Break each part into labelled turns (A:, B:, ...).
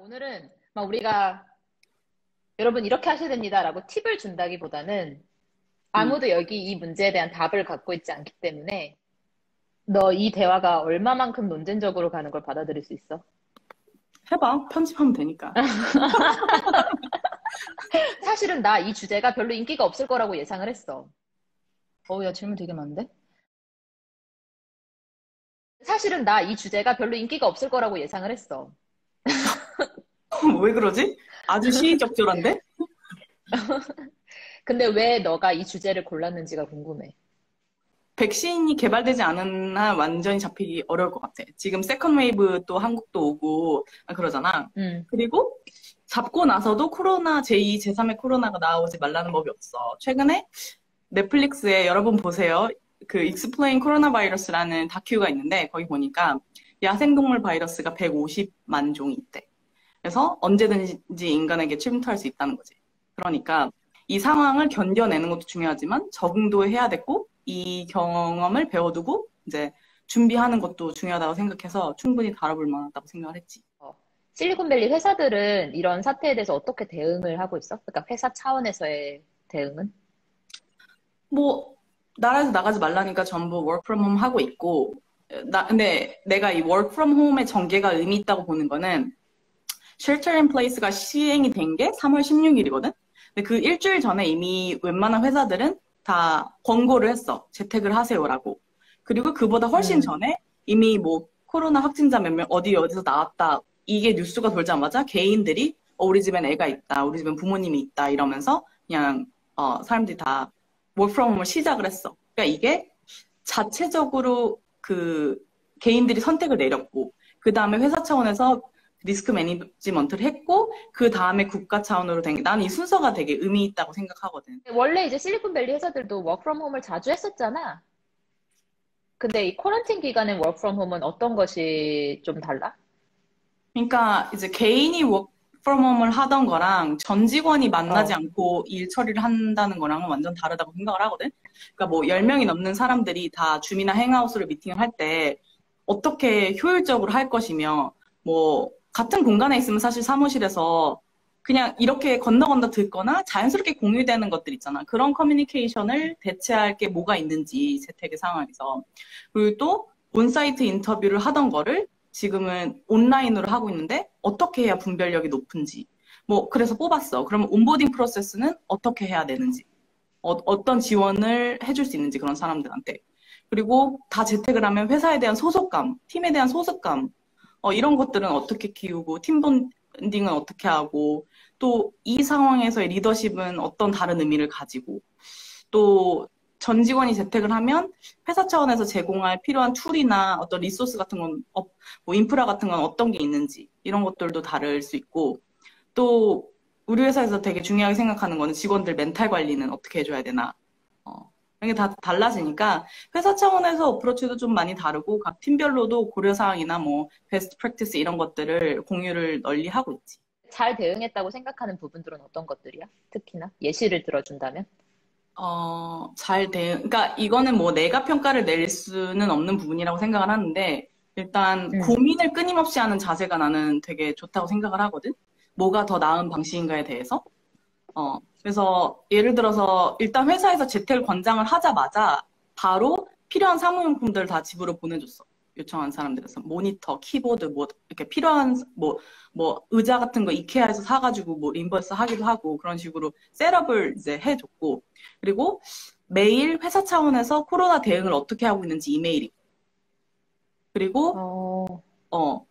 A: 오늘은 막 우리가 여러분 이렇게 하셔야 됩니다라고 팁을 준다기보다는
B: 응.
A: 아무도 여기 이 문제에 대한 답을 갖고 있지 않기 때문에 너 이 대화가 얼마만큼 논쟁적으로 가는 걸 받아들일 수 있어?
B: 해봐. 편집하면 되니까.
A: 사실은 나 이 주제가 별로 인기가 없을 거라고 예상을 했어. 야, 질문 되게 많은데? 사실은 나 이 주제가 별로 인기가 없을 거라고 예상을 했어.
B: 왜 그러지? 아주 시의적절한데?
A: 근데 왜 너가 이 주제를 골랐는지가 궁금해.
B: 백신이 개발되지 않은 한 완전히 잡히기 어려울 것 같아. 지금 세컨 웨이브 또 한국도 오고 그러잖아.
A: 음.
B: 그리고 잡고 나서도 코로나 제2, 제3의 코로나가 나오지 말라는 법이 없어. 최근에 넷플릭스에 여러분 보세요. 그 익스플레인 코로나 바이러스라는 다큐가 있는데 거기 보니까 야생동물 바이러스가 150만 종이 있대. 그래서 언제든지 인간에게 침투할 수 있다는 거지. 그러니까 이 상황을 견뎌내는 것도 중요하지만 적응도 해야 됐고 이 경험을 배워두고 이제 준비하는 것도 중요하다고 생각해서 충분히 다뤄볼 만하다고 생각을 했지.
A: 어, 실리콘밸리 회사들은 이런 사태에 대해서 어떻게 대응을 하고 있어? 그러니까 회사 차원에서의 대응은?
B: 뭐 나라에서 나가지 말라니까 전부 work from home 하고 있고 근데 내가 이 work from home의 전개가 의미 있다고 보는 거는 shelter in place가 시행이 된 게 3월 16일이거든? 근데 그 일주일 전에 이미 웬만한 회사들은 다 권고를 했어. 재택을 하세요라고. 그리고 그보다 훨씬
A: 음.
B: 전에 이미 뭐 코로나 확진자 몇 명 어디서 나왔다. 이게 뉴스가 돌자마자 개인들이 우리 집엔 애가 있다. 우리 집엔 부모님이 있다. 이러면서 그냥 사람들이 다 work from home을 시작을 했어. 그러니까 이게 자체적으로 그 개인들이 선택을 내렸고 그 다음에 회사 차원에서 리스크 매니지먼트를 했고 그 다음에 국가 차원으로 된 게 난 이 순서가 되게 의미 있다고 생각하거든.
A: 원래 이제 실리콘밸리 회사들도 워크 프롬 홈을 자주 했었잖아. 근데 이 코런틴 기간에 워크 프롬 홈은 어떤 것이 좀 달라?
B: 그러니까 이제 개인이 work from home을 하던 거랑 전 직원이 만나지
A: 어.
B: 않고 일 처리를 한다는 거랑은 완전 다르다고 생각을 하거든. 그러니까 뭐 10명이 넘는 사람들이 다 줌이나 행아웃으로 미팅을 할 때 어떻게 효율적으로 할 것이며 뭐 같은 공간에 있으면 사실 사무실에서 그냥 이렇게 건너 듣거나 자연스럽게 공유되는 것들 있잖아. 그런 커뮤니케이션을 대체할 게 뭐가 있는지 재택의 상황에서. 그리고 또 온사이트 인터뷰를 하던 거를 지금은 온라인으로 하고 있는데 어떻게 해야 분별력이 높은지. 뭐 그래서 뽑았어. 그러면 온보딩 프로세스는 어떻게 해야 되는지. 어떤 지원을 해줄 수 있는지 그런 사람들한테. 그리고 다 재택을 하면 회사에 대한 소속감, 팀에 대한 소속감, 이런 것들은 어떻게 키우고, 팀 본딩은 어떻게 하고, 또 이 상황에서의 리더십은 어떤 다른 의미를 가지고, 또 전 직원이 재택을 하면 회사 차원에서 제공할 필요한 툴이나 어떤 리소스 같은 건, 뭐 인프라 같은 건 어떤 게 있는지, 이런 것들도 다를 수 있고, 또 우리 회사에서 되게 중요하게 생각하는 거는 직원들 멘탈 관리는 어떻게 해줘야 되나. 이게 다 달라지니까 회사 차원에서 어프로치도 좀 많이 다르고 각 팀별로도 고려사항이나 뭐 베스트 프랙티스 이런 것들을 공유를 널리 하고 있지.
A: 잘 대응했다고 생각하는 부분들은 어떤 것들이야? 특히나 예시를 들어준다면?
B: 그러니까 이거는 뭐 내가 평가를 내릴 수는 없는 부분이라고 생각을 하는데 일단
A: 음.
B: 고민을 끊임없이 하는 자세가 나는 되게 좋다고 생각을 하거든. 뭐가 더 나은 방식인가에 대해서. 그래서 예를 들어서 일단 회사에서 재택 권장을 하자마자 바로 필요한 사무용품들 다 집으로 보내줬어. 요청한 사람들에서 모니터, 키보드, 뭐 이렇게 필요한 뭐 의자 같은 거 이케아에서 사가지고 뭐 림버스 하기도 하고 그런 식으로 셋업을 이제 해줬고 그리고 매일 회사 차원에서 코로나 대응을 어떻게 하고 있는지 이메일이 그리고
A: 어.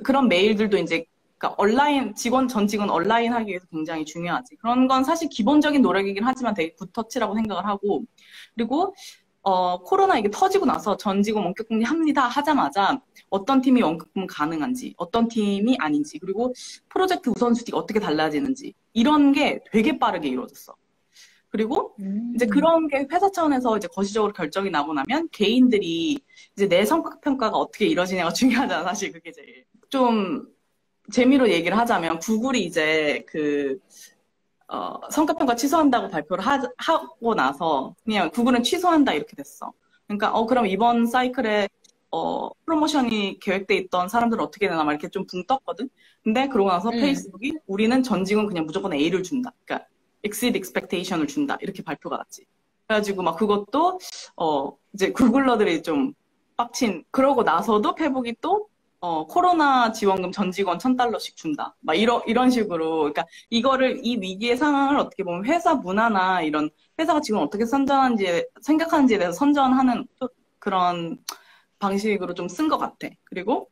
B: 그런 메일들도 이제, 그러니까 전 직원 온라인 하기 위해서 굉장히 중요하지. 그런 건 사실 기본적인 노력이긴 하지만 되게 굿터치라고 생각을 하고, 그리고, 코로나 이게 터지고 나서 전 직원 원격 격리 합니다 하자마자 어떤 팀이 원격 근무 가능한지, 어떤 팀이 아닌지, 그리고 프로젝트 우선순위가 어떻게 달라지는지, 이런 게 되게 빠르게 이루어졌어. 그리고 이제
A: 음.
B: 그런 게 회사 차원에서 이제 거시적으로 결정이 나고 나면 개인들이 이제 내 성과 평가가 어떻게 이루어지냐가 중요하잖아, 사실 그게 제일. 좀 재미로 얘기를 하자면 구글이 이제 성과평가 취소한다고 발표를 하고 나서 그냥 구글은 취소한다 이렇게 됐어. 그러니까 그럼 이번 사이클에 프로모션이 계획돼 있던 사람들은 어떻게 되나 막 이렇게 좀 붕 떴거든. 근데 그러고 나서 페이스북이 우리는 전 직원 그냥 무조건 A를 준다. 그러니까 exceed expectation을 준다. 이렇게 발표가 났지. 그래가지고 막 그것도 이제 구글러들이 좀 빡친. 그러고 나서도 페북이 또 코로나 지원금 전 직원 $1,000씩 준다. 막 이런 식으로. 그러니까 이거를 이 위기의 상황을 어떻게 보면 회사 문화나 이런 회사가 지금 어떻게 생각하는지에 대해서 선전하는 그런 방식으로 좀 쓴 것 같아. 그리고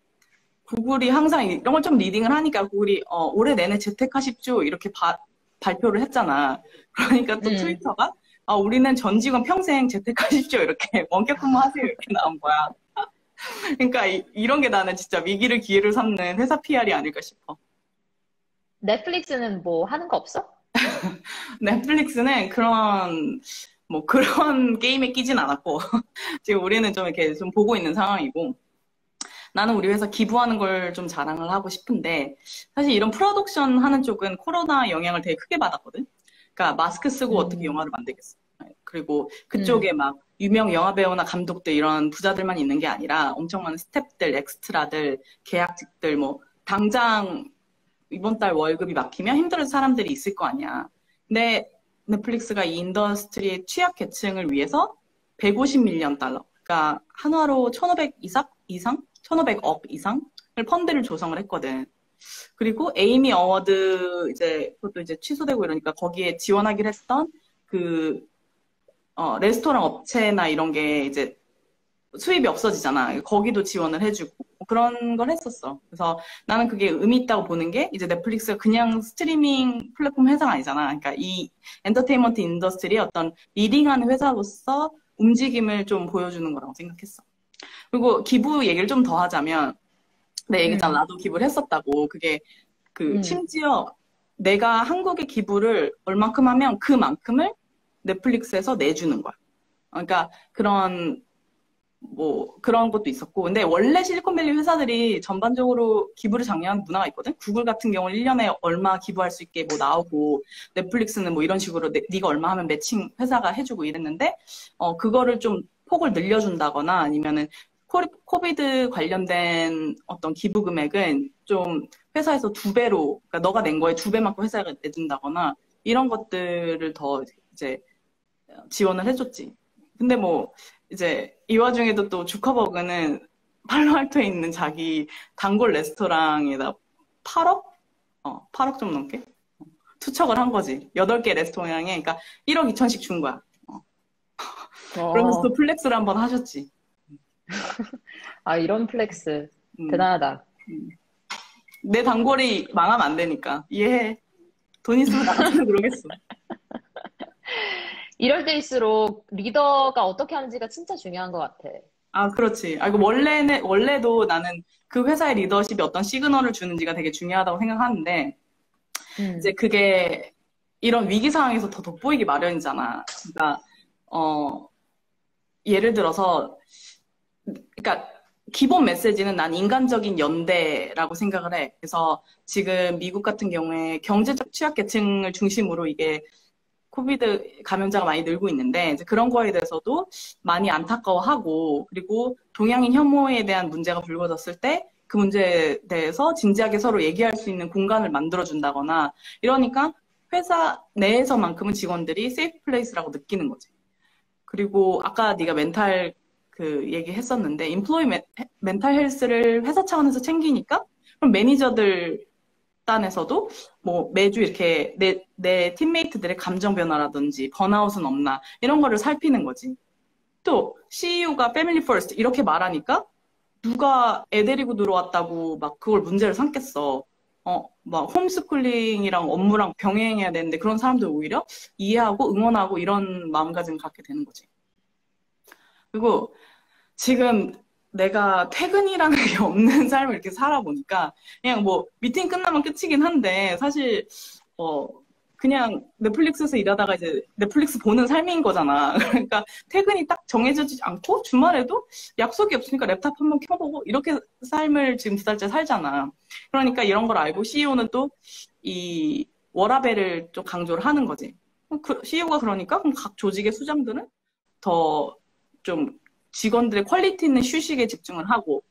B: 구글이 항상 이런 걸 좀 리딩을 하니까 구글이 올해 내내 재택하십시오 이렇게 발표를 했잖아. 그러니까 또 트위터가 우리는 전 직원 평생 재택하십시오 이렇게 원격 근무하세요 이렇게 나온 거야. 그러니까 이런 게 나는 진짜 위기를 기회를 삼는 회사 PR이 아닐까 싶어.
A: 넷플릭스는 뭐 하는 거 없어?
B: 넷플릭스는 그런 게임에 끼진 않았고, 지금 우리는 좀 이렇게 좀 보고 있는 상황이고, 나는 우리 회사 기부하는 걸 좀 자랑을 하고 싶은데, 사실 이런 프로덕션 하는 쪽은 코로나 영향을 되게 크게 받았거든? 그러니까 마스크 쓰고 어떻게 영화를 만들겠어. 그리고 그쪽에 막 유명 영화배우나 감독들 이런 부자들만 있는 게 아니라 엄청 많은 스태프들, 엑스트라들, 계약직들, 뭐, 당장 이번 달 월급이 막히면 힘들어서 사람들이 있을 거 아니야. 근데 넷플릭스가 이 인더스트리의 취약 계층을 위해서 150밀리언 달러, 그러니까 한화로 1,500억 이상을 펀드를 조성을 했거든. 그리고 에이미 어워드 그것도 이제 취소되고 이러니까 거기에 지원하기로 했던 레스토랑 업체나 이런 게 이제 수입이 없어지잖아. 거기도 지원을 해주고 그런 걸 했었어. 그래서 나는 그게 의미 있다고 보는 게 이제 넷플릭스가 그냥 스트리밍 플랫폼 회사가 아니잖아. 그러니까 이 엔터테인먼트 인더스트리의 어떤 리딩하는 회사로서 움직임을 좀 보여주는 거라고 생각했어. 그리고 기부 얘기를 좀 더 하자면 내 얘기잖아. 나도 기부를 했었다고. 그게 심지어 내가 한국에 기부를 얼만큼 하면 그만큼을 넷플릭스에서 내주는 거야. 그러니까 그런 것도 있었고. 근데 원래 실리콘밸리 회사들이 전반적으로 기부를 장려하는 문화가 있거든? 구글 같은 경우는 1년에 얼마 기부할 수 있게 뭐 나오고, 넷플릭스는 뭐 이런 식으로 네가 얼마 하면 매칭 회사가 해주고 이랬는데, 그거를 좀 폭을 늘려준다거나 아니면은 코비드 관련된 어떤 기부 금액은 좀 회사에서 2배로, 그러니까 너가 낸 거에 2배만큼 회사가 내준다거나, 이런 것들을 더 이제 지원을 해줬지. 근데 뭐, 이제 이 와중에도 또 주커버그는 팔로알토에 있는 자기 단골 레스토랑에다 8억? 8억 좀 넘게? 투척을 한 거지. 8개 레스토랑에. 그러니까 1억 2천씩 준 거야. 그러면서 또 플렉스를 한번 하셨지.
A: 이런 플렉스. 대단하다.
B: 내 단골이 망하면 안 되니까. 이해해. 돈 있으면 나가서 그러겠어.
A: 이럴 때일수록 리더가 어떻게 하는지가 진짜 중요한 것 같아.
B: 그렇지. 이거 원래도 나는 그 회사의 리더십이 어떤 시그널을 주는지가 되게 중요하다고 생각하는데, 이제 그게 이런 위기 상황에서 더 돋보이기 마련이잖아. 그러니까, 예를 들어서, 그러니까, 기본 메시지는 난 인간적인 연대라고 생각을 해. 그래서 지금 미국 같은 경우에 경제적 취약계층을 중심으로 이게 코비드 감염자가 많이 늘고 있는데 이제 그런 거에 대해서도 많이 안타까워하고 그리고 동양인 혐오에 대한 문제가 불거졌을 때 그 문제에 대해서 진지하게 서로 얘기할 수 있는 공간을 만들어준다거나 이러니까 회사 내에서만큼은 직원들이 세이프 플레이스라고 느끼는 거지. 그리고 아까 네가 멘탈 얘기했었는데 인플로이 멘탈 헬스를 회사 차원에서 챙기니까 그럼 매니저들 단에서도 뭐 매주 이렇게 내 팀메이트들의 감정 변화라든지 번아웃은 없나 이런 거를 살피는 거지. 또 CEO가 패밀리 퍼스트 이렇게 말하니까 누가 애 데리고 들어왔다고 막 그걸 문제를 삼겠어. 막 홈스쿨링이랑 업무랑 병행해야 되는데 그런 사람들 오히려 이해하고 응원하고 이런 마음가짐을 갖게 되는 거지. 그리고 지금 내가 퇴근이라는 게 없는 삶을 이렇게 살아보니까 그냥 뭐 미팅 끝나면 끝이긴 한데 사실 그냥 넷플릭스에서 일하다가 이제 넷플릭스 보는 삶인 거잖아. 그러니까 퇴근이 딱 정해지지 않고 주말에도 약속이 없으니까 랩탑 한번 켜보고 이렇게 삶을 지금 2달째 살잖아. 그러니까 이런 걸 알고 CEO는 또 이 워라밸을 좀 강조를 하는 거지. CEO가 그러니까 그럼 각 조직의 수장들은 더 좀 직원들의 퀄리티 있는 휴식에 집중을 하고,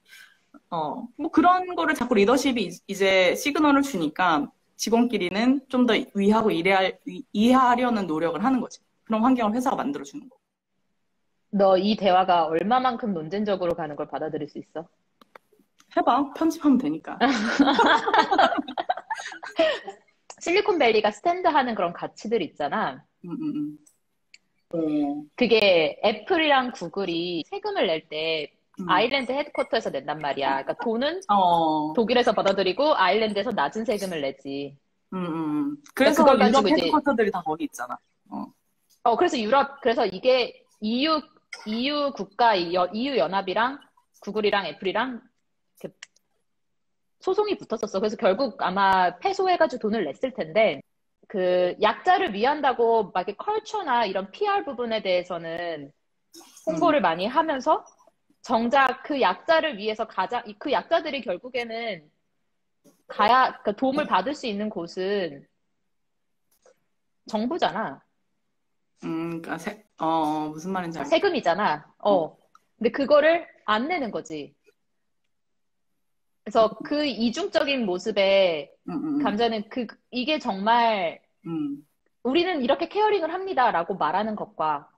B: 뭐 그런 거를 자꾸 리더십이 이제 시그널을 주니까 직원끼리는 좀 더 위하고 이해하려는 노력을 하는 거지. 그런 환경을 회사가 만들어주는 거.
A: 너 이 대화가 얼마만큼 논쟁적으로 가는 걸 받아들일 수 있어?
B: 해봐. 편집하면 되니까.
A: 실리콘밸리가 스탠드하는 그런 가치들 있잖아.
B: 음, 음, 음.
A: 그게 애플이랑 구글이 세금을 낼 때 아일랜드 헤드쿼터에서 낸단 말이야. 그러니까 돈은 독일에서 받아들이고 아일랜드에서 낮은 세금을 내지.
B: 그래서
A: 그걸
B: 유럽
A: 가지고 이제
B: 헤드쿼터들이 다 거기 있잖아.
A: 그래서 그래서 이게 EU 국가, EU 연합이랑 구글이랑 애플이랑 이렇게 소송이 붙었었어. 그래서 결국 아마 패소해가지고 돈을 냈을 텐데, 그 약자를 위한다고 막 이렇게 컬처나 이런 PR 부분에 대해서는 홍보를 많이 하면서 정작 그 약자를 위해서 그 약자들이 결국에는 그러니까 도움을 받을 수 있는 곳은 정부잖아.
B: 그러니까 무슨 말인지 알겠어.
A: 세금이잖아. 근데 그거를 안 내는 거지. 그래서 그 이중적인 모습에 감자는 이게 정말 우리는 이렇게 케어링을 합니다라고 말하는 것과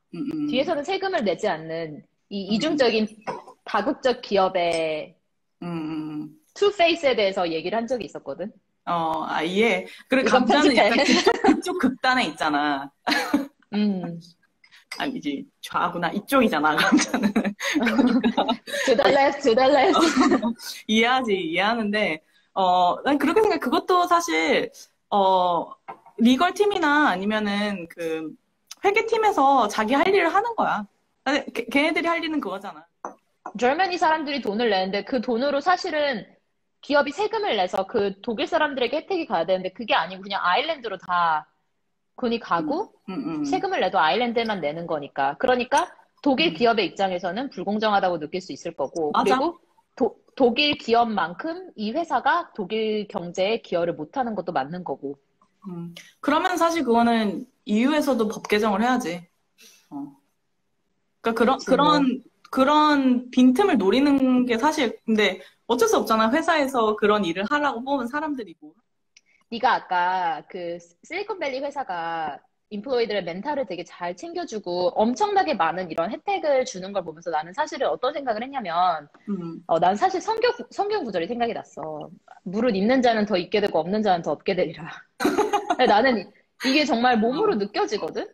A: 뒤에서는 세금을 내지 않는 이 이중적인 다국적 기업의 투페이스에 대해서 얘기를 한 적이 있었거든.
B: 이해. 그리고
A: 이건
B: 감자는
A: 편집해.
B: 약간 그쪽 극단에 있잖아. 아니지. 좌구나. 이쪽이잖아, 감자는.
A: To the left, to the left.
B: 이해하는데, 난 그렇게 생각해. 그것도 사실, 리걸 팀이나 아니면은 그 회계팀에서 자기 할 일을 하는 거야. 걔네들이 할 일은 그거잖아.
A: 젊은이 사람들이 돈을 내는데 그 돈으로 사실은 기업이 세금을 내서 그 독일 사람들에게 혜택이 가야 되는데 그게 아니고 그냥 아일랜드로 다 돈이 가고 세금을 내도 아일랜드에만 내는 거니까. 그러니까 독일 기업의 입장에서는 불공정하다고 느낄 수 있을 거고.
B: 맞아.
A: 그리고 독일 기업만큼 이 회사가 독일 경제에 기여를 못하는 것도 맞는 거고.
B: 그러면 사실 그거는 EU에서도 법 개정을 해야지. 그러니까 그런 빈틈을 노리는 게 사실 근데 어쩔 수 없잖아. 회사에서 그런 일을 하라고 뽑은 사람들이고.
A: 네가 아까 그 실리콘밸리 회사가 인플로이들의 멘탈을 되게 잘 챙겨주고 엄청나게 많은 이런 혜택을 주는 걸 보면서 나는 사실은 어떤 생각을 했냐면 난 사실 성경 구절이 생각이 났어. 물은 있는 자는 더 있게 되고 없는 자는 더 없게 되리라. 나는 이게 정말 몸으로 느껴지거든.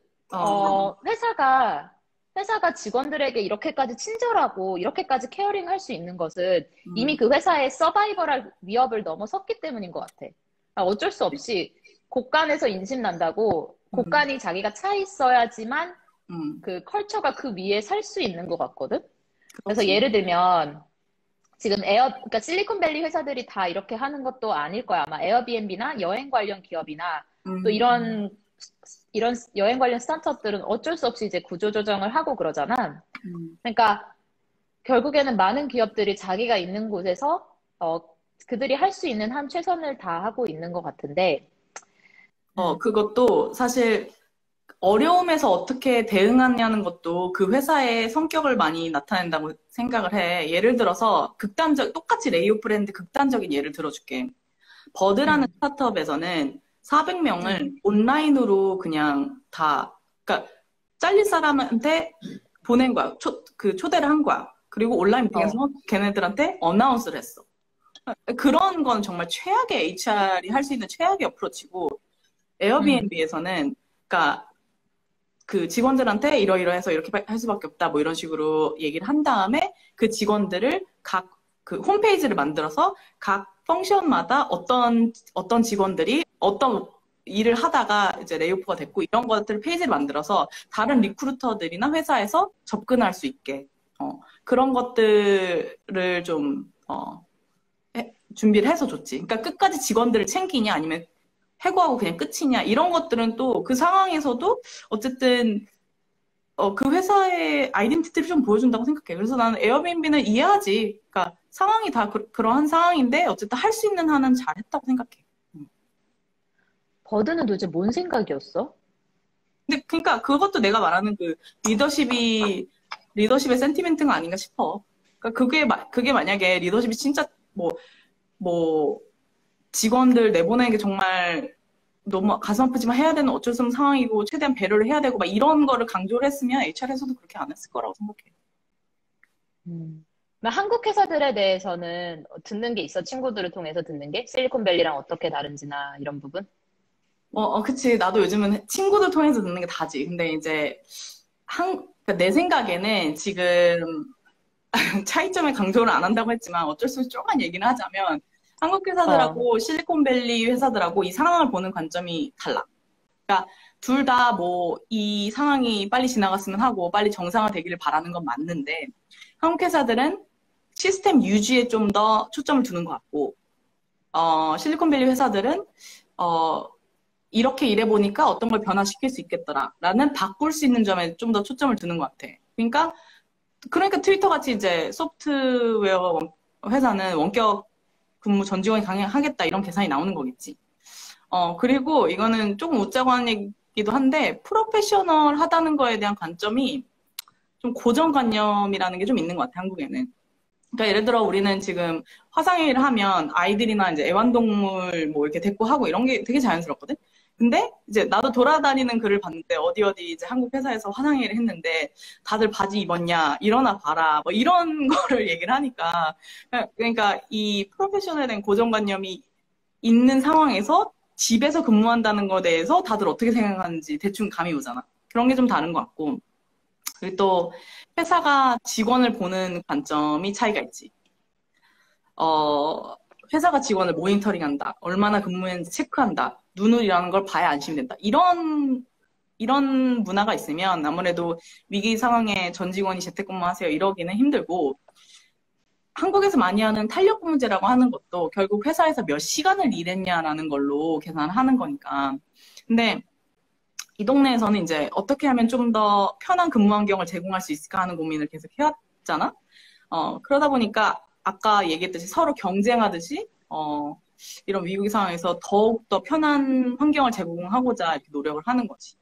A: 회사가 직원들에게 이렇게까지 친절하고 이렇게까지 케어링 할 수 있는 것은 이미 그 회사의 서바이벌할 위협을 넘어섰기 때문인 것 같아. 어쩔 수 없이 곳간에서 인심 난다고 곳간이 자기가 차 있어야지만 그 컬처가 그 위에 살 수 있는 것 같거든. 그래서 예를 들면 지금 그러니까 실리콘밸리 회사들이 다 이렇게 하는 것도 아닐 거야. 아마 에어비앤비나 여행 관련 기업이나 또 이런 여행 관련 스타트업들은 어쩔 수 없이 이제 구조조정을 하고 그러잖아. 그러니까 결국에는 많은 기업들이 자기가 있는 곳에서 그들이 할 수 있는 한 최선을 다하고 있는 것 같은데.
B: 그것도 사실 어려움에서 어떻게 대응하냐는 것도 그 회사의 성격을 많이 나타낸다고 생각을 해. 예를 들어서 똑같이 레이오프를 했는데 극단적인 예를 들어줄게. 버드라는 스타트업에서는 400명을 온라인으로 그냥 그러니까 잘릴 사람한테 보낸 거야. 초대를 한 거야. 그리고 온라인 미팅에서 걔네들한테 어나운스를 했어. 그런 건 정말 최악의 HR이 할 수 있는 최악의 어프로치고, 에어비앤비에서는, 그러니까 그 직원들한테 이러이러해서 이렇게 할 수밖에 없다, 뭐 이런 식으로 얘기를 한 다음에 그 직원들을 그 홈페이지를 만들어서 각 펑션마다 어떤 직원들이 어떤 일을 하다가 이제 레이오프가 됐고 이런 것들 페이지를 만들어서 다른 리크루터들이나 회사에서 접근할 수 있게 그런 것들을 좀 준비를 해서 줬지. 그러니까 끝까지 직원들을 챙기냐 아니면 해고하고 그냥 끝이냐 이런 것들은 또 그 상황에서도 어쨌든 그 회사의 아이덴티티를 좀 보여준다고 생각해. 그래서 나는 에어비앤비는 이해하지. 그러니까 상황이 다 그러한 상황인데 어쨌든 할 수 있는 한은 잘했다고 생각해.
A: 버드는 도대체 뭔 생각이었어?
B: 근데 그러니까 그것도 내가 말하는 그 리더십의 센티멘트가 아닌가 싶어. 그러니까 그게 만약에 리더십이 진짜 뭐, 직원들 내보내는 게 정말 너무 가슴 아프지만 해야 되는 어쩔 수 없는 상황이고, 최대한 배려를 해야 되고, 막 이런 거를 강조를 했으면 HR에서도 그렇게 안 했을 거라고 생각해.
A: 한국 회사들에 대해서는 듣는 게 있어? 친구들을 통해서 듣는 게? 실리콘밸리랑 어떻게 다른지나 이런 부분?
B: 그치. 나도 요즘은 친구들 통해서 듣는 게 다지. 근데 이제, 그러니까 내 생각에는 지금 차이점을 강조를 안 한다고 했지만 어쩔 수 없이 조금만 얘기를 하자면 한국
A: 어,
B: 회사들하고 실리콘밸리 회사들하고 이 상황을 보는 관점이 달라. 그러니까 둘 다 뭐 이 상황이 빨리 지나갔으면 하고 빨리 정상화되기를 바라는 건 맞는데 한국 회사들은 시스템 유지에 좀 더 초점을 두는 것 같고 실리콘밸리 회사들은 이렇게 일해보니까 어떤 걸 변화시킬 수 있겠더라라는 바꿀 수 있는 점에 좀 더 초점을 두는 것 같아. 그러니까 트위터 같이 이제 소프트웨어 회사는 원격 근무 전 지원이 가능하겠다 이런 계산이 나오는 거겠지. 그리고 이거는 조금 웃자고 하는 얘기도 한데 프로페셔널 하다는 거에 대한 관점이 좀 고정관념이라는 게 좀 있는 것 같아, 한국에는. 그러니까 예를 들어 우리는 지금 화상회의를 하면 아이들이나 이제 애완동물 뭐 이렇게 데리고 하고 이런 게 되게 자연스럽거든? 근데 이제 나도 돌아다니는 글을 봤는데 어디 이제 한국 회사에서 화상회의를 했는데 다들 바지 입었냐? 일어나 봐라. 뭐 이런 거를 얘기를 하니까 그러니까 이 프로페셔널에 대한 고정관념이 있는 상황에서 집에서 근무한다는 거에 대해서 다들 어떻게 생각하는지 대충 감이 오잖아. 그런 게 좀 다른 것 같고. 그리고 또 회사가 직원을 보는 관점이 차이가 있지. 회사가 직원을 모니터링한다. 얼마나 근무했는지 체크한다. 눈을 이라는 걸 봐야 안심이 된다. 이런 문화가 있으면 아무래도 위기 상황에 전 직원이 재택근무하세요. 이러기는 힘들고 한국에서 많이 하는 탄력근무제라고 하는 것도 결국 회사에서 몇 시간을 일했냐라는 걸로 계산하는 거니까. 근데 이 동네에서는 이제 어떻게 하면 좀 더 편한 근무 환경을 제공할 수 있을까 하는 고민을 계속 해왔잖아. 그러다 보니까 아까 얘기했듯이 서로 경쟁하듯이 이런 위기 상황에서 더욱더 편한 환경을 제공하고자 이렇게 노력을 하는 거지.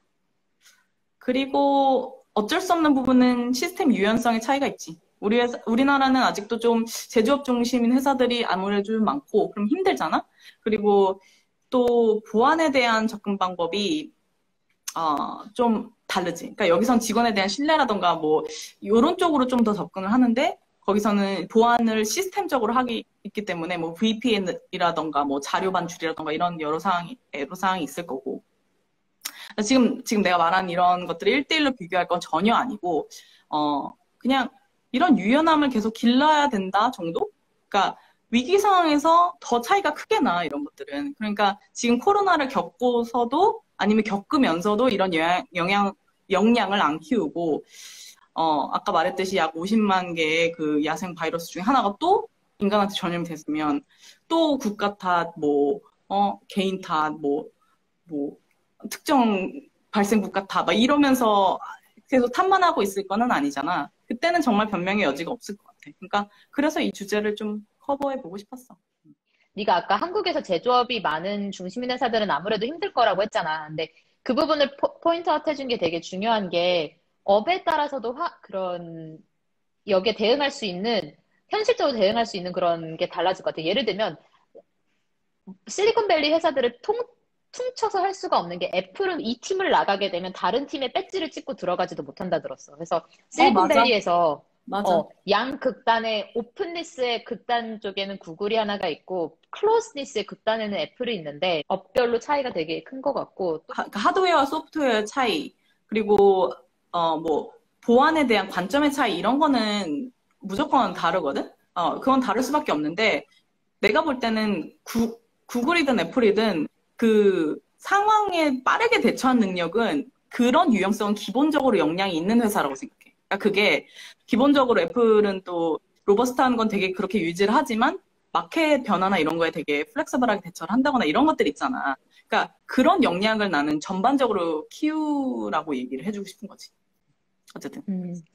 B: 그리고 어쩔 수 없는 부분은 시스템 유연성의 차이가 있지. 우리나라는 아직도 좀 제조업 중심인 회사들이 아무래도 좀 많고, 그럼 힘들잖아? 그리고 또 보안에 대한 접근 방법이 좀 다르지. 그러니까 여기선 직원에 대한 신뢰라던가 뭐 이런 쪽으로 좀 더 접근을 하는데 거기서는 보안을 시스템적으로 있기 때문에 뭐 VPN이라던가 뭐 자료 반출이라던가 이런 여러 사항이 있을 거고. 지금 내가 말한 이런 것들을 1대1로 비교할 건 전혀 아니고 그냥 이런 유연함을 계속 길러야 된다 정도? 그러니까 위기 상황에서 더 차이가 크게 나, 이런 것들은. 그러니까 지금 코로나를 겪고서도 아니면 겪으면서도 이런 역량을 안 키우고, 아까 말했듯이 약 50만 개의 그 야생 바이러스 중에 하나가 또 인간한테 전염이 됐으면 또 국가 탓, 개인 탓, 특정 발생 국가 탓, 막 이러면서 계속 탓만 하고 있을 거는 아니잖아. 그때는 정말 변명의 여지가 없을 것 같아. 그러니까 그래서 이 주제를 좀 커버해보고 싶었어.
A: 네가 아까 한국에서 제조업이 많은 중심인 회사들은 아무래도 힘들 거라고 했잖아. 근데 그 부분을 포인트아웃 해준 게 되게 중요한 게 업에 따라서도 여기에 대응할 수 있는 현실적으로 대응할 수 있는 그런 게 달라질 것 같아. 예를 들면 실리콘밸리 회사들을 퉁쳐서 할 수가 없는 게 애플은 이 팀을 나가게 되면 다른 팀의 배지를 찍고 들어가지도 못한다 들었어. 그래서
B: 맞아.
A: 실리콘밸리에서
B: 맞아.
A: 양극단의 오픈니스의 극단 쪽에는 구글이 하나가 있고 클로즈니스의 극단에는 애플이 있는데 업별로 차이가 되게 큰 것 같고 또
B: 그러니까 하드웨어와 소프트웨어 차이, 그리고 보안에 대한 관점의 차이 이런 거는 무조건 다르거든. 그건 다를 수밖에 없는데 내가 볼 때는 구글이든 애플이든 그 상황에 빠르게 대처한 능력은 그런 유연성은 기본적으로 역량이 있는 회사라고 생각해. 그러니까 그게 기본적으로 애플은 또 로버스트한 건 되게 그렇게 유지를 하지만 마켓 변화나 이런 거에 되게 플렉서블하게 대처를 한다거나 이런 것들 있잖아. 그러니까 그런 역량을 나는 전반적으로 키우라고 얘기를 해주고 싶은 거지. 어쨌든.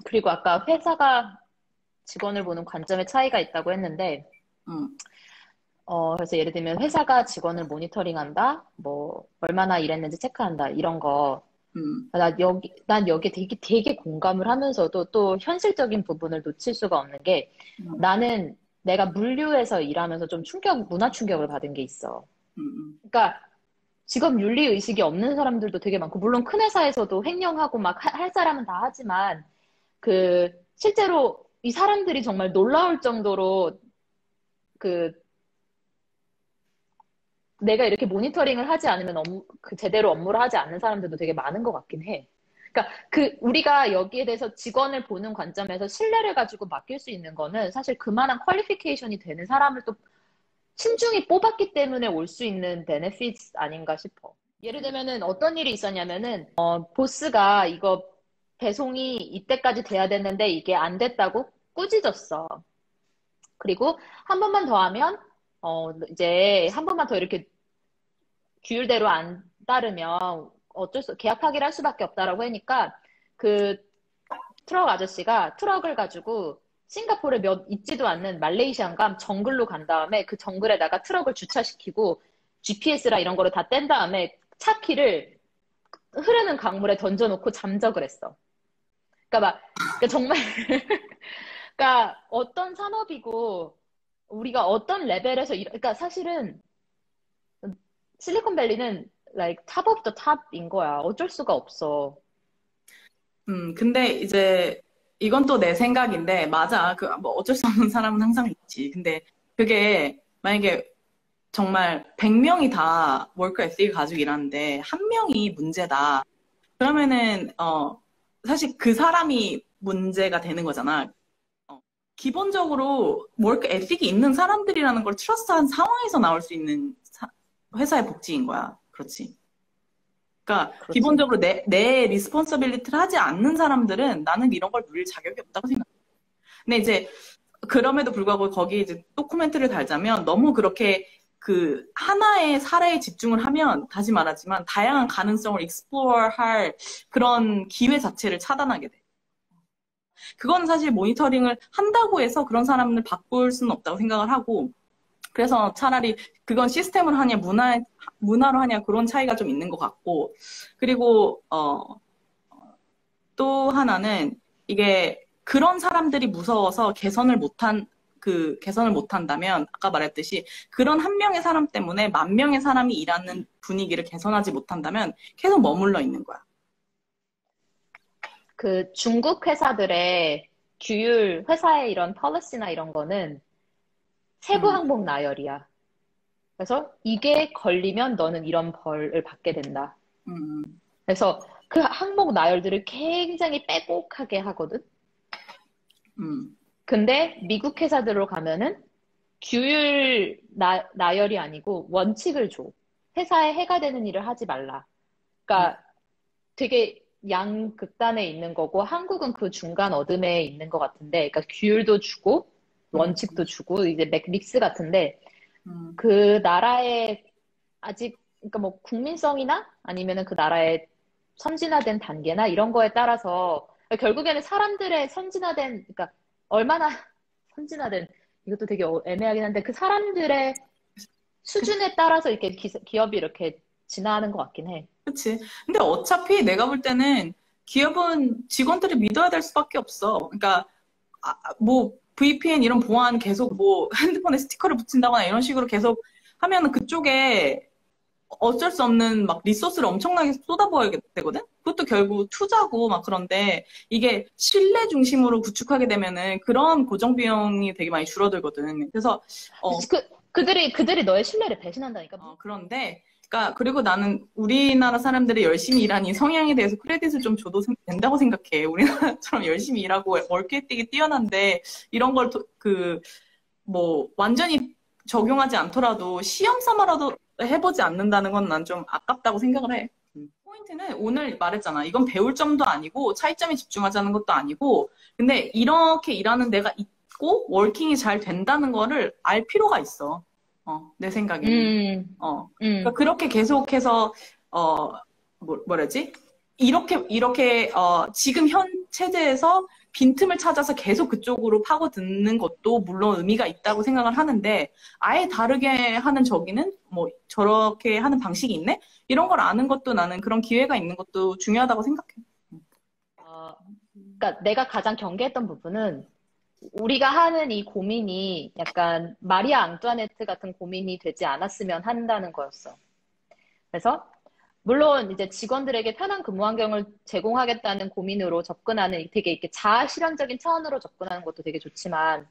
A: 그리고 아까 회사가 직원을 보는 관점의 차이가 있다고 했는데
B: 음.
A: 그래서 예를 들면 회사가 직원을 모니터링한다, 뭐 얼마나 일했는지 체크한다 이런 거 난 여기에 되게 공감을 하면서도 또 현실적인 부분을 놓칠 수가 없는 게 나는 내가 물류에서 일하면서 좀 문화 충격을 받은 게 있어. 그러니까 직업 윤리 의식이 없는 사람들도 되게 많고, 물론 큰 회사에서도 횡령하고 막 할 사람은 다 하지만, 실제로 이 사람들이 정말 놀라울 정도로 그 내가 이렇게 모니터링을 하지 않으면 제대로 업무를 하지 않는 사람들도 되게 많은 것 같긴 해. 그러니까 우리가 여기에 대해서 직원을 보는 관점에서 신뢰를 가지고 맡길 수 있는 거는 사실 그만한 퀄리피케이션이 되는 사람을 또 신중히 뽑았기 때문에 올 수 있는 베네핏 아닌가 싶어. 예를 들면은 어떤 일이 있었냐면은, 보스가 이거 배송이 이때까지 돼야 됐는데 이게 안 됐다고 꾸짖었어. 그리고 한 번만 더 하면, 이제 한 번만 더 이렇게 규율대로 안 따르면 계약 파기를 할 수밖에 없다라고 하니까 그 트럭 아저씨가 트럭을 가지고 싱가포르에 있지도 않는 말레이시안가 정글로 간 다음에 그 정글에다가 트럭을 주차시키고 GPS라 이런 거를 다 뗀 다음에 차 키를 흐르는 강물에 던져놓고 잠적을 했어. 그러니까 정말 그러니까 어떤 산업이고 우리가 어떤 레벨에서 그러니까 사실은 실리콘밸리는 like top of the top인 거야. 어쩔 수가 없어.
B: 근데 이제 이건 또 내 생각인데, 맞아. 뭐 어쩔 수 없는 사람은 항상 있지. 근데 그게 만약에 정말 100명이 다 워크 에틱을 가지고 일하는데 한 명이 문제다. 그러면은 사실 그 사람이 문제가 되는 거잖아. 기본적으로 워크 에틱이 있는 사람들이라는 걸 트러스트한 상황에서 나올 수 있는 회사의 복지인 거야. 그렇지. 그러니까
A: 그렇지.
B: 기본적으로 내 리스폰서빌리티를 하지 않는 사람들은 나는 이런 걸 누릴 자격이 없다고 생각해. 근데 이제 그럼에도 불구하고 거기에 이제 또 코멘트를 달자면 너무 그렇게 그 하나의 사례에 집중을 하면 다시 말하지만 다양한 가능성을 익스플로어 할 그런 기회 자체를 차단하게 돼. 그건 사실 모니터링을 한다고 해서 그런 사람을 바꿀 수는 없다고 생각을 하고, 그래서 차라리 그건 시스템을 하냐 문화로 하냐 그런 차이가 좀 있는 것 같고, 그리고 또 하나는 이게 그런 사람들이 무서워서 개선을 못한다면 아까 말했듯이 그런 한 명의 사람 때문에 만 명의 사람이 일하는 분위기를 개선하지 못한다면 계속 머물러 있는 거야.
A: 그 중국 회사들의 규율, 회사의 이런 폴리시나 이런 거는 세부 항목 나열이야. 그래서 이게 걸리면 너는 이런 벌을 받게 된다. 그래서 그 항목 나열들을 굉장히 빼곡하게 하거든. 근데 미국 회사들로 가면은 규율 나열이 아니고 원칙을 줘. 회사에 해가 되는 일을 하지 말라. 그러니까 되게 양극단에 있는 거고 한국은 그 중간 어둠에 있는 것 같은데, 그러니까 규율도 주고 원칙도 주고 이제 믹스 같은데 그 나라의 아직 그러니까 뭐 국민성이나 아니면은 그 나라의 선진화된 단계나 이런 거에 따라서 결국에는 사람들의 선진화된 그러니까 얼마나 선진화된 이것도 되게 애매하긴 한데 그 사람들의 수준에 따라서 이렇게 기업이 이렇게 진화하는 것 같긴 해.
B: 그치. 근데 어차피 내가 볼 때는 기업은 직원들을 믿어야 될 수밖에 없어. 그러니까 뭐 VPN 이런 보안 계속 뭐 핸드폰에 스티커를 붙인다거나 이런 식으로 계속 하면은 그쪽에 어쩔 수 없는 막 리소스를 엄청나게 쏟아부어야 되거든? 그것도 결국 투자고 막 그런데 이게 신뢰 중심으로 구축하게 되면은 그런 고정 비용이 되게 많이 줄어들거든. 그래서
A: 그들이 너의 신뢰를 배신한다니까.
B: 그런데 그러니까 그리고 나는 우리나라 사람들이 열심히 일하는 이 성향에 대해서 크레딧을 좀 줘도 된다고 생각해. 우리나라처럼 열심히 일하고 월계획이 뛰어난데 이런 걸 뭐 완전히 적용하지 않더라도 시험 삼아라도 해보지 않는다는 건 난 좀 아깝다고 생각을 해. 포인트는 오늘 말했잖아. 이건 배울 점도 아니고 차이점에 집중하자는 것도 아니고, 근데 이렇게 일하는 데가 있고 워킹이 잘 된다는 거를 알 필요가 있어. 내 생각에는. 그러니까 그렇게 계속해서 뭐라지? 이렇게 지금 체제에서 빈틈을 찾아서 계속 그쪽으로 파고드는 것도 물론 의미가 있다고 생각을 하는데 아예 다르게 하는 저기는 뭐 저렇게 하는 방식이 있네? 이런 걸 아는 것도 나는 그런 기회가 있는 것도 중요하다고 생각해.
A: 그러니까 내가 가장 경계했던 부분은 우리가 하는 이 고민이 약간 마리아 앙뚜아네트 같은 고민이 되지 않았으면 한다는 거였어. 그래서 물론 이제 직원들에게 편한 근무 환경을 제공하겠다는 고민으로 접근하는 되게 이렇게 자아 실현적인 차원으로 접근하는 것도 되게 좋지만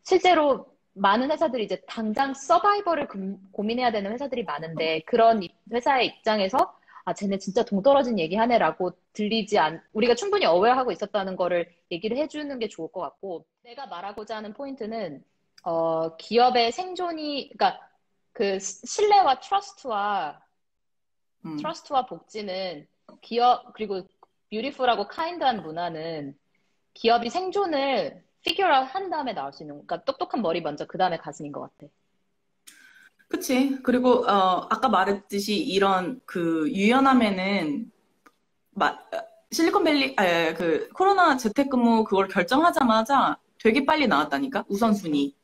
A: 실제로 많은 회사들이 이제 당장 서바이벌을 고민해야 되는 회사들이 많은데 그런 회사의 입장에서 아, 쟤네 진짜 동떨어진 얘기하네라고 우리가 충분히 어웨어하고 있었다는 거를 얘기를 해주는 게 좋을 것 같고 내가 말하고자 하는 포인트는 기업의 생존이 그러니까 그 신뢰와 트러스트와 복지는 그리고 뷰티풀하고 카인드한 문화는 기업이 생존을 피규어아웃 한 다음에 나올 수 있는, 그러니까 똑똑한 머리 먼저 그 다음에 가슴인 것 같아.
B: 그치. 그리고, 아까 말했듯이 이런 그 유연함에는, 실리콘밸리, 그 코로나 재택근무 그걸 결정하자마자 되게 빨리 나왔다니까? 우선순위.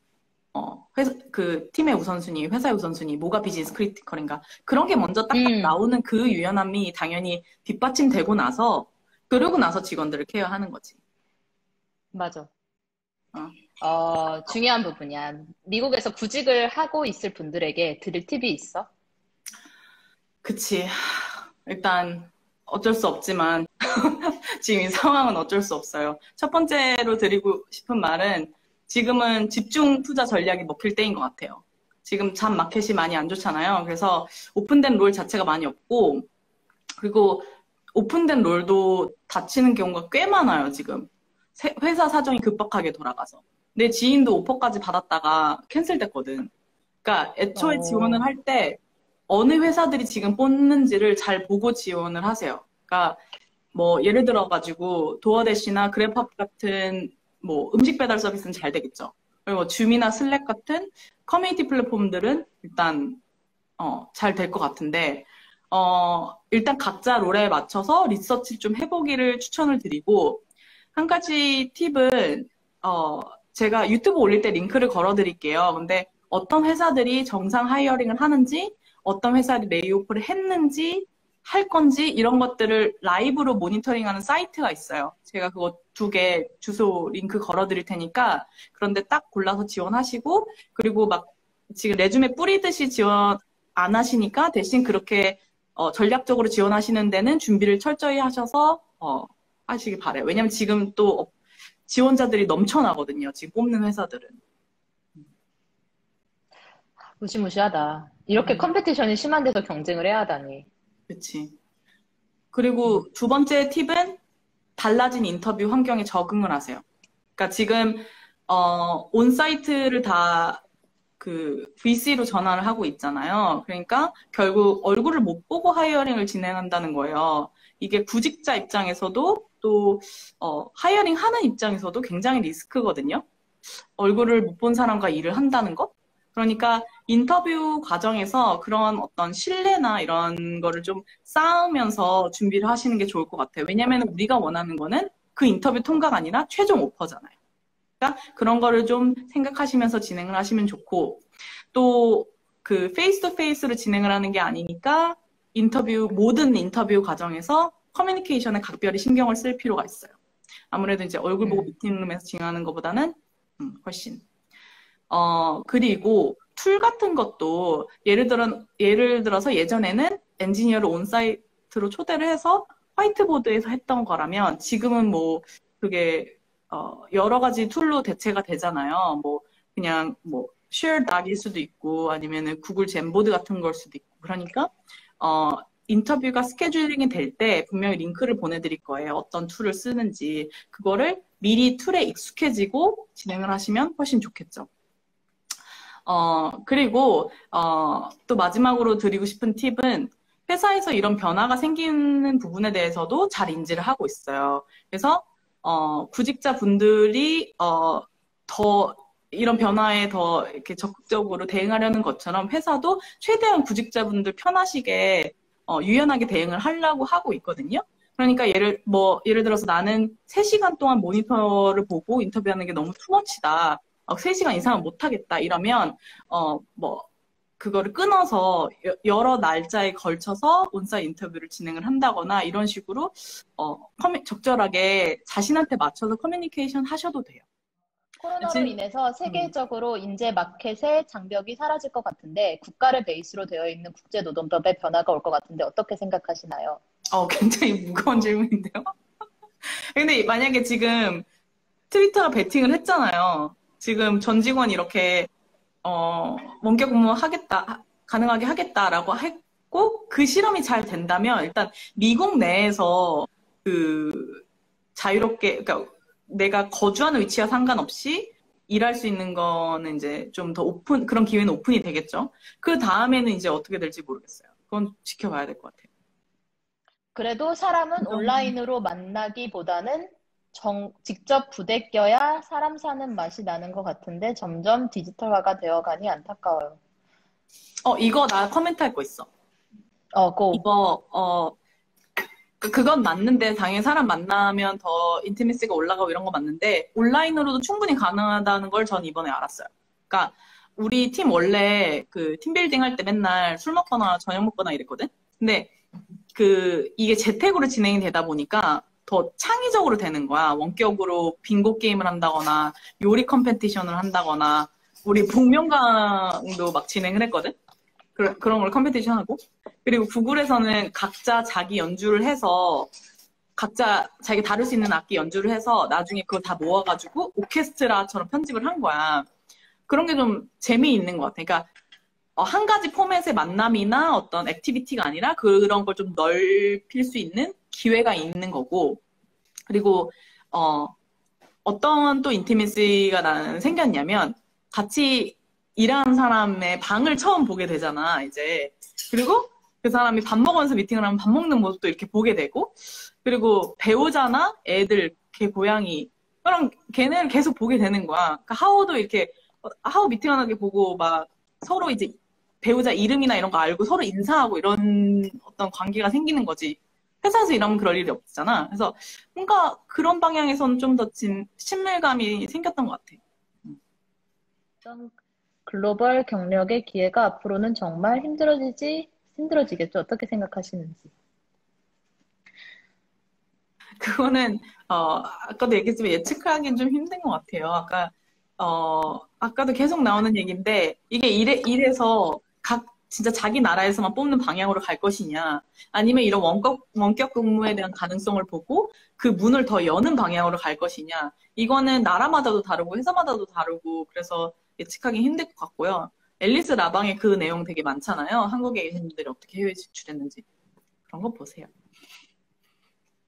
B: 그 팀의 우선순위, 회사의 우선순위, 뭐가 비즈니스 크리티컬인가. 그런 게 먼저 딱딱 나오는 그 유연함이 당연히 뒷받침되고 나서, 그러고 나서 직원들을 케어하는 거지.
A: 맞아. 중요한 부분이야. 미국에서 구직을 하고 있을 분들에게 드릴 팁이 있어?
B: 그치. 일단, 어쩔 수 없지만, 지금 이 상황은 어쩔 수 없어요. 첫 번째로 드리고 싶은 말은, 지금은 집중 투자 전략이 먹힐 때인 것 같아요. 지금 잡 마켓이 많이 안 좋잖아요. 그래서 오픈된 롤 자체가 많이 없고, 그리고 오픈된 롤도 닫히는 경우가 꽤 많아요, 지금. 회사 사정이 급박하게 돌아가서. 내 지인도 오퍼까지 받았다가 캔슬됐거든. 그러니까 애초에 지원을 할 때 어느 회사들이 지금 뽑는지를 잘 보고 지원을 하세요. 그러니까 뭐 예를 들어가지고 도어대시나 그랩합 같은 뭐 음식 배달 서비스는 잘 되겠죠. 그리고 줌이나 슬랙 같은 커뮤니티 플랫폼들은 일단 잘 될 것 같은데 일단 각자 롤에 맞춰서 리서치 좀 해보기를 추천을 드리고 한 가지 팁은 제가 유튜브 올릴 때 링크를 걸어드릴게요. 근데 어떤 회사들이 정상 하이어링을 하는지, 어떤 회사들이 레이오프를 했는지, 할 건지 이런 것들을 라이브로 모니터링하는 사이트가 있어요. 제가 그거 2개 주소 링크 걸어드릴 테니까 그런데 딱 골라서 지원하시고 그리고 막 지금 레주메 뿌리듯이 지원 안 하시니까 대신 그렇게 전략적으로 지원하시는 데는 준비를 철저히 하셔서 하시길 바래요. 왜냐면 지금 또 지원자들이 넘쳐나거든요. 지금 뽑는 회사들은.
A: 무시무시하다. 이렇게 컴피티션이 심한 데서 경쟁을 해야 하다니.
B: 그치. 그리고 2번째 팁은 달라진 인터뷰 환경에 적응을 하세요. 그러니까 지금 온사이트를 다 그 VC로 전환을 하고 있잖아요. 그러니까 결국 얼굴을 못 보고 하이어링을 진행한다는 거예요. 이게 구직자 입장에서도 또 하이어링 하는 입장에서도 굉장히 리스크거든요. 얼굴을 못 본 사람과 일을 한다는 것. 그러니까 인터뷰 과정에서 그런 어떤 신뢰나 이런 거를 좀 쌓으면서 준비를 하시는 게 좋을 것 같아요. 왜냐면 우리가 원하는 거는 그 인터뷰 통과가 아니라 최종 오퍼잖아요. 그러니까 그런 거를 좀 생각하시면서 진행을 하시면 좋고 또 그 페이스 투 페이스로 진행을 하는 게 아니니까 모든 인터뷰 과정에서 커뮤니케이션에 각별히 신경을 쓸 필요가 있어요. 아무래도 이제 얼굴 보고 미팅룸에서 진행하는 것보다는 훨씬. 그리고 툴 같은 것도 예를 들어서 예전에는 엔지니어를 온사이트로 초대를 해서 화이트보드에서 했던 거라면 지금은 뭐 그게 여러 가지 툴로 대체가 되잖아요. 뭐 그냥 뭐 쉐어닥일 수도 있고 아니면은 구글 젠보드 같은 걸 수도 있고 그러니까 인터뷰가 스케줄링이 될 때 분명히 링크를 보내드릴 거예요. 어떤 툴을 쓰는지 그거를 미리 툴에 익숙해지고 진행을 하시면 훨씬 좋겠죠. 그리고 또 마지막으로 드리고 싶은 팁은 회사에서 이런 변화가 생기는 부분에 대해서도 잘 인지를 하고 있어요. 그래서 구직자분들이 더 이런 변화에 더 이렇게 적극적으로 대응하려는 것처럼 회사도 최대한 구직자분들 편하시게 유연하게 대응을 하려고 하고 있거든요. 그러니까 예를 들어서 나는 3시간 동안 모니터를 보고 인터뷰하는 게 너무 투머치다. 3시간 이상은 못하겠다. 이러면, 그거를 끊어서 여러 날짜에 걸쳐서 온사이트 인터뷰를 진행을 한다거나 이런 식으로, 적절하게 자신한테 맞춰서 커뮤니케이션 하셔도 돼요.
A: 코로나로 인해서 세계적으로 인재 마켓의 장벽이 사라질 것 같은데 국가를 베이스로 되어 있는 국제노동법의 변화가 올 것 같은데 어떻게 생각하시나요?
B: 굉장히 무거운 질문인데요. 근데 만약에 지금 트위터가 베팅을 했잖아요. 지금 전 직원이 이렇게 원격 근무 가능하게 하겠다라고 했고 그 실험이 잘 된다면 일단 미국 내에서 그 자유롭게 그러니까 내가 거주하는 위치와 상관없이 일할 수 있는 거는 이제 좀 더 그런 기회는 오픈이 되겠죠. 그 다음에는 이제 어떻게 될지 모르겠어요. 그건 지켜봐야 될 것 같아요.
A: 그래도 사람은 온라인으로 만나기보다는 직접 부대껴야 사람 사는 맛이 나는 것 같은데 점점 디지털화가 되어가니 안타까워요.
B: 이거 나 커멘트 할 거 있어.
A: 고.
B: 이거, 그건 맞는데, 당연히 사람 만나면 더 인티미시가 올라가고 이런 거 맞는데, 온라인으로도 충분히 가능하다는 걸 전 이번에 알았어요. 그러니까, 우리 팀 원래 그 팀빌딩 할 때 맨날 술 먹거나 저녁 먹거나 이랬거든? 근데, 이게 재택으로 진행이 되다 보니까 더 창의적으로 되는 거야. 원격으로 빙고 게임을 한다거나, 요리 컴페티션을 한다거나, 우리 복면가도 막 진행을 했거든? 그런 걸 컴페티션 하고. 그리고 구글에서는 각자 자기 연주를 해서, 각자 자기 다룰 수 있는 악기 연주를 해서 나중에 그걸 다 모아가지고 오케스트라처럼 편집을 한 거야. 그런 게 좀 재미있는 것 같아. 그러니까, 한 가지 포맷의 만남이나 어떤 액티비티가 아니라 그런 걸 좀 넓힐 수 있는 기회가 있는 거고. 그리고, 어떤 또 인티미시가 나는 생겼냐면, 같이 일하는 사람의 방을 처음 보게 되잖아, 이제. 그리고 그 사람이 밥 먹으면서 미팅을 하면 밥 먹는 모습도 이렇게 보게 되고, 그리고 배우자나 애들, 걔 고양이, 그럼 걔네를 계속 보게 되는 거야. 그러니까 하우 미팅하는 게 보고 막 서로 이제 배우자 이름이나 이런 거 알고 서로 인사하고 이런 어떤 관계가 생기는 거지. 회사에서 일하면 그럴 일이 없잖아. 그래서 뭔가 그런 방향에서는 좀 더 친밀감이 생겼던 것 같아.
A: 글로벌 경력의 기회가 앞으로는 정말 힘들어지겠죠? 어떻게 생각하시는지.
B: 그거는, 아까도 얘기했지만 예측하기는 좀 힘든 것 같아요. 아까도 계속 나오는 얘기인데, 이게 이래서 진짜 자기 나라에서만 뽑는 방향으로 갈 것이냐, 아니면 이런 원격 근무에 대한 가능성을 보고 그 문을 더 여는 방향으로 갈 것이냐, 이거는 나라마다도 다르고 회사마다도 다르고, 그래서 예측하기 힘들 것 같고요. 앨리스 라방에 그 내용 되게 많잖아요. 한국에 계신 분들이 어떻게 해외 진출했는지. 그런 거 보세요.